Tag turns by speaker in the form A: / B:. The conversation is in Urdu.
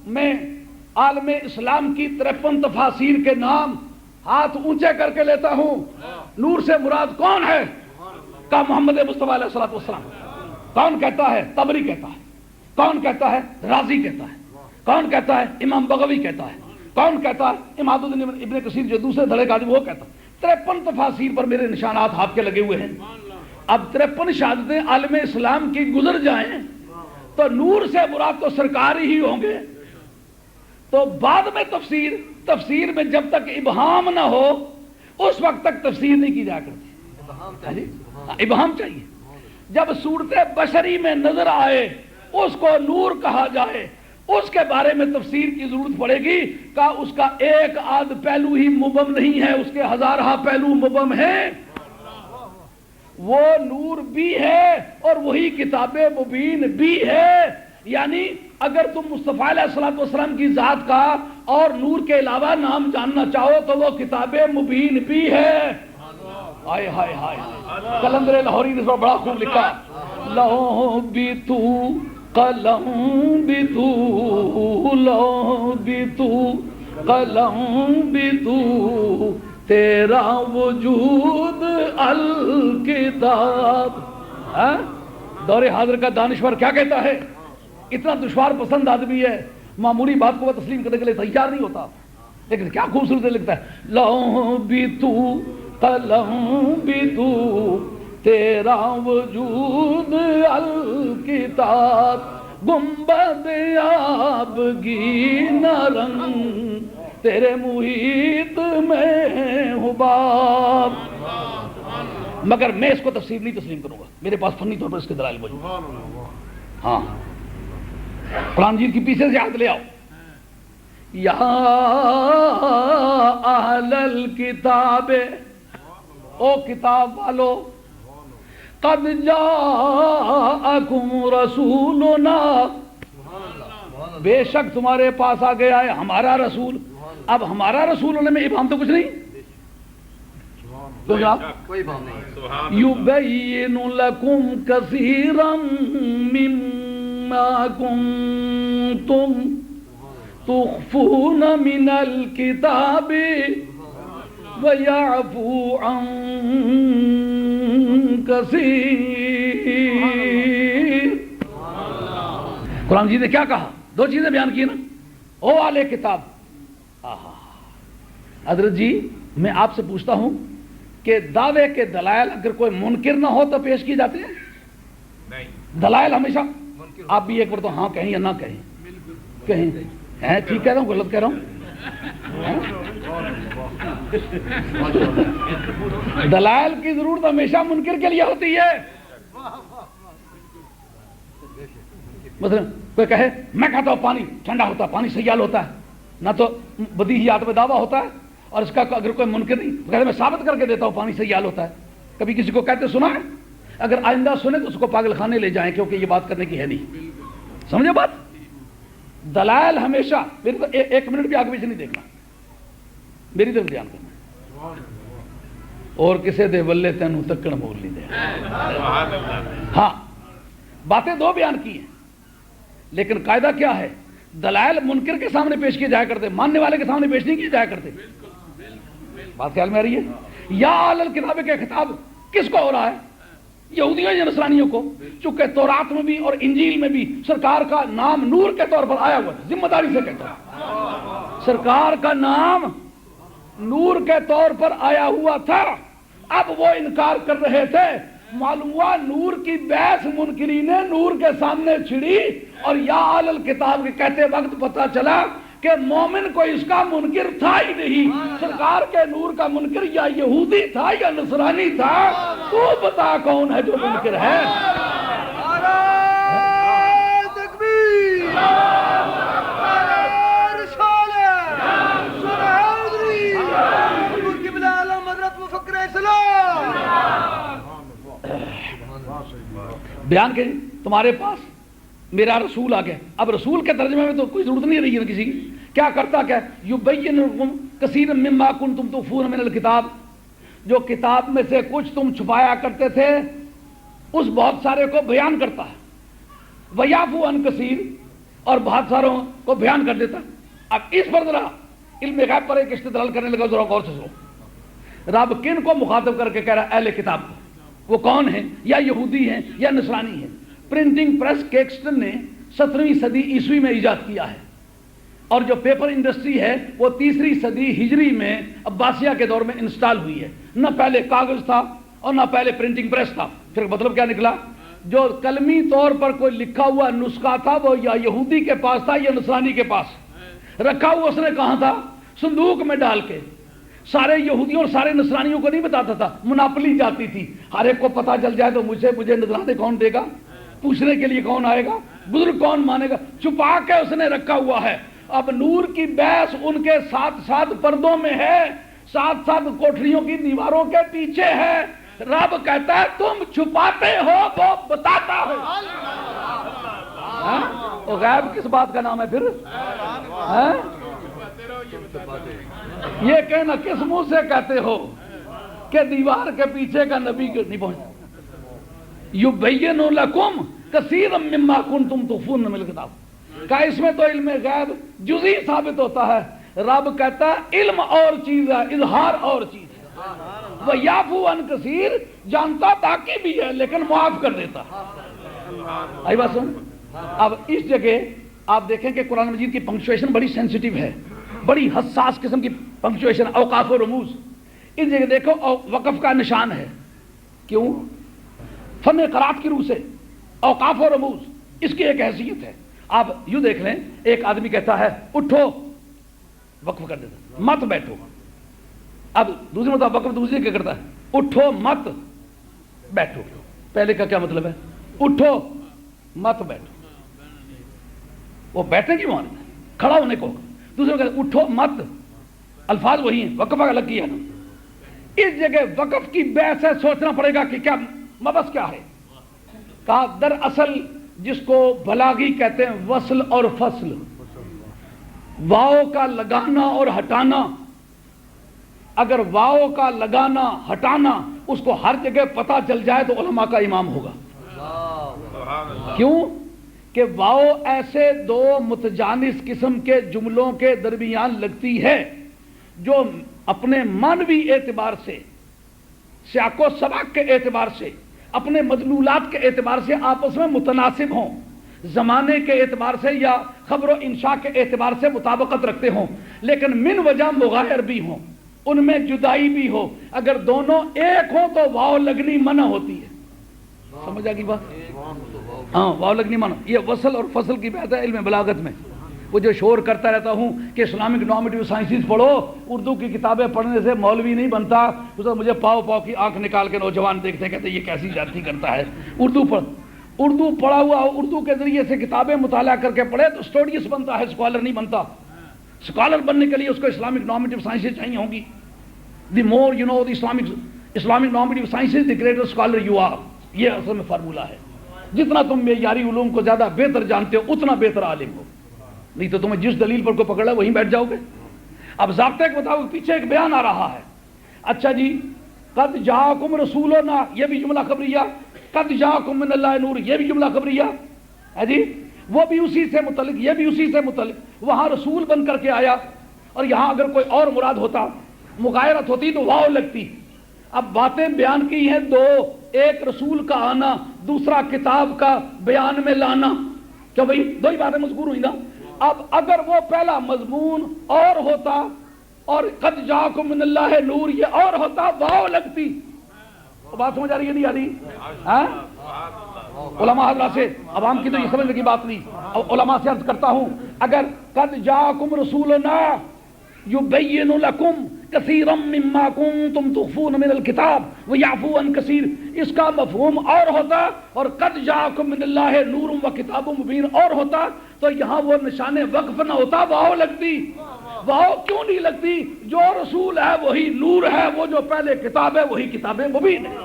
A: میں عالم اسلام کی 53 تفاسیر کے نام ہاتھ اونچے کر کے لیتا ہوں. نور سے مراد کون ہے؟ کا محمد مصطفیٰ علیہ الصلوۃ والسلام. کون کہتا ہے؟ طبری کہتا ہے. کون کہتا ہے؟ رازی کہتا ہے. کون کہتا ہے؟ امام بغوی کہتا ہے. کون کہتا ہے؟ اماد الدین ابن کثیر جو دوسرے دھڑے کا وہ کہتا ہے. 53 تفاسیر پر میرے نشانات ہاتھ کے لگے ہوئے ہیں. اب 53 شہادتیں عالم اسلام کی گزر جائیں تو نور سے مراد تو سرکار ہی ہوں گے. تو بعد میں تفسیر میں جب تک ابہام نہ ہو اس وقت تک تفسیر نہیں کی جا کرتی. ابہام چاہیے. جب صورت بشری میں نظر آئے اس کو نور کہا جائے اس کے بارے میں تفسیر کی ضرورت پڑے گی. کہ اس کا ایک آدھ پہلو ہی مبہم نہیں ہے، اس کے ہزارہ پہلو مبہم ہیں. وہ نور بھی ہے اور وہی کتاب مبین بھی ہے. یعنی اگر تم مصطفیٰ علیہ الصلوۃ والسلام کی ذات کا اور نور کے علاوہ نام جاننا چاہو تو وہ کتاب مبین بھی ہے. ہائے ہائے ہائے، قلندر لاہوری نے بڑا خوب لکھا، لہو بھی تو قلم بھی تو، لہو بھی تو قلم بھی تو، تیرا وجود الکتاب. دور حاضر کا دانشور کیا کہتا ہے؟ اتنا دشوار پسند آدمی ہے، معمولی بات کو وہ تسلیم کرنے کے لیے تیار نہیں ہوتا، لیکن کیا خوبصورت لکھتا ہے، لو بھی تو قلم بھی تو، تیرا وجود الکتاب، گنبد آبگی نہ رنگ، تیرے محیط میں حباب. مگر میں اس کو تفسیر نہیں تسلیم کروں گا، میرے پاس فنی طور پر اس کے دلائل موجود. ہاں، قرآن جیل کی پیچھے سے یاد لے آؤ. یا اہل الکتاب، او کتاب والو، قد جاءکم رسولنا، بے شک تمہارے پاس آ گیا ہے ہمارا رسول. اب ہمارا رسول ہونے میں ابہام تو کچھ نہیں،
B: کوئی بات نہیں.
A: یبین لکم کثیرا مما کنتم تخفون من الکتاب ویعفو عن کثیر. قرآن جی نے کیا کہا؟ دو چیزیں بیان کی نا. او اہل کتاب، حضرت جی میں آپ سے پوچھتا ہوں کہ دعوے کے دلائل اگر کوئی منکر نہ ہو تو پیش کی جاتے ہیں؟ نہیں. دلائل ہمیشہ آپ بھی ایک بار تو ہاں کہیں یا نہ کہیں، کہیں ہیں ٹھیک کہہ رہا ہوں غلط کہہ رہا ہوں؟ دلائل کی ضرورت ہمیشہ منکر کے لیے ہوتی ہے. مثلا کوئی کہے میں کہتا ہوں پانی ٹھنڈا ہوتا ہے، پانی سیال ہوتا ہے، نہ تو بدیہیات میں دعویٰ ہوتا ہے، اور اس کا اگر کوئی منکر نہیں تو کہتے میں ثابت کر کے دیتا ہوں پانی سیال ہوتا ہے. کبھی کسی کو کہتے سنا ہے؟ اگر آئندہ سنے تو اس کو پاگل خانے لے جائیں، کیونکہ یہ بات کرنے کی ہے نہیں. سمجھے بات؟ دلائل ہمیشہ، میری تو ایک منٹ بھی آگے پیچھے نہیں دیکھنا، میری طرف دھیان کرنا. اور کسے دے ولے تینوں تکڑ بول لی دے. ہاں باتیں دو بیان کی ہیں، لیکن قاعدہ کیا ہے؟ دلائل منکر کے سامنے پیش کیے جایا کرتے، ماننے والے کے سامنے پیش نہیں کیے جایا کرتے. بات خیال میں آ رہی ہے؟ یا اہل الکتاب کے خطاب کس کو ہو رہا ہے؟ یہودیوں یا نصرانیوں کو. چونکہ تورات میں بھی اور انجیل میں بھی سرکار کا نام نور کے طور پر آیا ہوا ہے. ذمہ داری سے کہتا ہوں، سرکار کا نام نور کے طور پر آیا ہوا تھا. اب وہ انکار کر رہے تھے. معلوم ہوا نور کی بحث منکرین نور کے سامنے چھڑی، اور یا اہل الکتاب کے کہتے وقت پتہ چلا کہ مومن کوئی اس کا منکر تھا ہی نہیں. سرکار کے نور کا منکر یا یہودی تھا یا نصرانی تھا. تو بتا کون ہے جو منکر ہے؟ بیان کے تمہارے پاس میرا رسول آ گیا. اب رسول کے ترجمے میں تو کوئی ضرورت نہیں رہی ہے کسی کی. کیا کرتا کیا؟ یبین لکم کثیر مما کنتم تخفون من الکتاب، جو کتاب میں سے کچھ تم چھپایا کرتے تھے اس بہت سارے کو بیان کرتا ہے. ویعفو عن کثیر، اور بہت ساروں کو بیان کر دیتا. اب اس پر ذرا علم غیب پر ایک استدلال کرنے لگا, ذرا غور سے سنو. رب کن کو مخاطب کر کے کہہ رہا ہے؟ اہل کتاب کو. وہ کون ہیں؟ یا یہودی ہیں یا نصرانی ہیں. پرنٹنگ پریس کیکسٹن نے 17ویں صدی عیسوی میں ایجاد کیا ہے, اور جو پیپر انڈسٹری ہے وہ 3ری صدی ہجری میں عباسیہ کے دور میں انسٹال ہوئی ہے. نہ پہلے کاغذ تھا اور نہ پہلے پرنٹنگ پریس تھا. پھر مطلب کیا نکلا؟ جو قلمی طور پر کوئی لکھا ہوا نسخہ تھا وہ یا یہودی کے پاس تھا یا نصرانی کے پاس رکھا ہوا. اس نے کہاں تھا؟ صندوق میں ڈال کے. سارے یہودیوں اور سارے نصرانیوں کو نہیں بتاتا تھا, مناپلی جاتی تھی. ہر ایک کو پتا چل جائے تو مجھے نذرانے کون دے گا, پوچھنے کے لیے کون آئے گا, بزرگ کون مانے گا. چھپا کے اس نے رکھا ہوا ہے. اب نور کی بحث ان کے ساتھ ساتھ پردوں میں ہے, ساتھ ساتھ کوٹھریوں کی دیواروں کے پیچھے ہے. رب کہتا ہے تم چھپاتے ہو, وہ بتاتا ہے. وہ غیب کس بات کا نام ہے پھر؟ یہ کہنا کس منہ سے کہتے ہو کہ دیوار کے پیچھے کا نبی کیوں نہیں پہنچتا؟ یبین لکم کثیرا مما کنتم تخفون من الکتاب. کہ اس میں تو علم غیب جزئی ثابت ہوتا ہے. رب کہتا ہے علم اور چیز ہے, اظہار اور چیز ہے. وَيَعْفُو عَنْ كَثِيرٍ, جانتا باقی بھی ہے لیکن معاف کر دیتا. آئی بات سن. اب اس جگہ آپ دیکھیں کہ قرآن مجید کی پنکچویشن بڑی سینسیٹیو ہے, بڑی حساس قسم کی پنکچویشن, اوقاف و رموز. اس جگہ دیکھو وقف کا نشان ہے. کیوں؟ فن قرات کی روح سے اوقاف و رموز اس کی ایک حیثیت ہے. آپ یوں دیکھ لیں, ایک آدمی کہتا ہے اٹھو, وقف کر دیتا, مت بیٹھو. اب دوسری مرتبہ وقف دوسری کیا کرتا ہے؟ اٹھو مت بیٹھو. پہلے کا کیا مطلب ہے؟ اٹھو مت بیٹھو. وہ بیٹھنے کی معنی ہے, کھڑا ہونے کو. دوسرے کہتے ہیں اٹھو مت, الفاظ وہی ہیں, وقف الگ کیا نا. اس جگہ وقف کی بحث ہے, سوچنا پڑے گا کہ کیا مبحث کیا ہے. کہا دراصل جس کو بلاغی کہتے ہیں وصل اور فصل, واؤ کا لگانا اور ہٹانا. اگر واؤ کا لگانا ہٹانا اس کو ہر جگہ پتہ چل جائے تو علماء کا امام ہوگا. کیوں کہ واؤ ایسے دو متجانس قسم کے جملوں کے درمیان لگتی ہے جو اپنے معنوی اعتبار سے, سیاق و سباق کے اعتبار سے, اپنے مدلولات کے اعتبار سے آپس میں متناسب ہوں, زمانے کے اعتبار سے یا خبر و انشاء کے اعتبار سے مطابقت رکھتے ہوں, لیکن من وجہ مغایر بھی ہوں, ان میں جدائی بھی ہو. اگر دونوں ایک ہوں تو واؤ لگنی منع ہوتی ہے. سمجھ آ گئی بات؟ ہاں, واؤ لگنی منع. یہ وصل اور فصل کی بات ہے علم بلاغت میں. وہ جو شور کرتا رہتا ہوں کہ اسلامک نارمیٹیو سائنسز پڑھو, اردو کی کتابیں پڑھنے سے مولوی نہیں بنتا. مجھے پاؤ پاؤ کی آنکھ نکال کے نوجوان دیکھتے ہیں, کہتے ہیں یہ کیسی جاتی کرتا ہے. اردو پڑھا ہوا, اردو کے ذریعے سے کتابیں مطالعہ کر کے پڑھے تو اسٹوڈیس بنتا ہے, اسکالر نہیں بنتا. اسکالر بننے کے لیے اس کو اسلامک نارمیٹیو سائنسز چاہیے ہوں گی. The more you know the Islamic normative sciences the greater scholar you are. یہ اصل میں فارمولہ ہے. جتنا تم معیاری علوم کو زیادہ بہتر جانتے ہو اتنا بہتر عالم ہو, نہیں تو تمہیں جس دلیل پر کو پکڑا وہیں بیٹھ جاؤ گے. اب ضابطے کے مطابق پیچھے ایک بیان آ رہا ہے. اچھا جی, قد جاءکم رسولنا, یہ بھی جملہ خبریہ. قد جاءکم من اللہ نور, یہ بھی جملہ خبریہ ہے جی, وہ بھی اسی سے متعلق, یہ بھی اسی سے متعلق. وہاں رسول بن کر کے آیا, اور یہاں اگر کوئی اور مراد ہوتا, مغایرت ہوتی تو واو لگتی. اب باتیں بیان کی ہیں دو, ایک رسول کا آنا, دوسرا کتاب کا بیان میں لانا. کیا بھائی دو ہی باتیں مذکور ہوئی نا. اب اگر وہ پہلا مضمون اور ہوتا اور قد جاءکم من اللہ نور یہ اور ہوتا, واو لگتی. بات سمجھ آ رہی ہے نہیں آ رہی؟ علماء حضرات سے, عوام کی تو یہ سمجھنے کی بات نہیں. علماء سے عرض کرتا ہوں, اگر قد جاءکم رسولنا یبین لکم کثیرا مما کنتم تخفون من الکتاب ویعفو عن کثیر, اس کا مفہوم اور ہوتا, اور قد جاءکم من اللہ نور و کتاب مبین اور ہوتا, تو یہاں وہ نشان وقف نہ ہوتا, واو لگتی. واو کیوں نہیں لگتی؟ جو رسول ہے وہی نور ہے, وہ جو پہلے کتاب ہے وہی کتاب مبین ہے.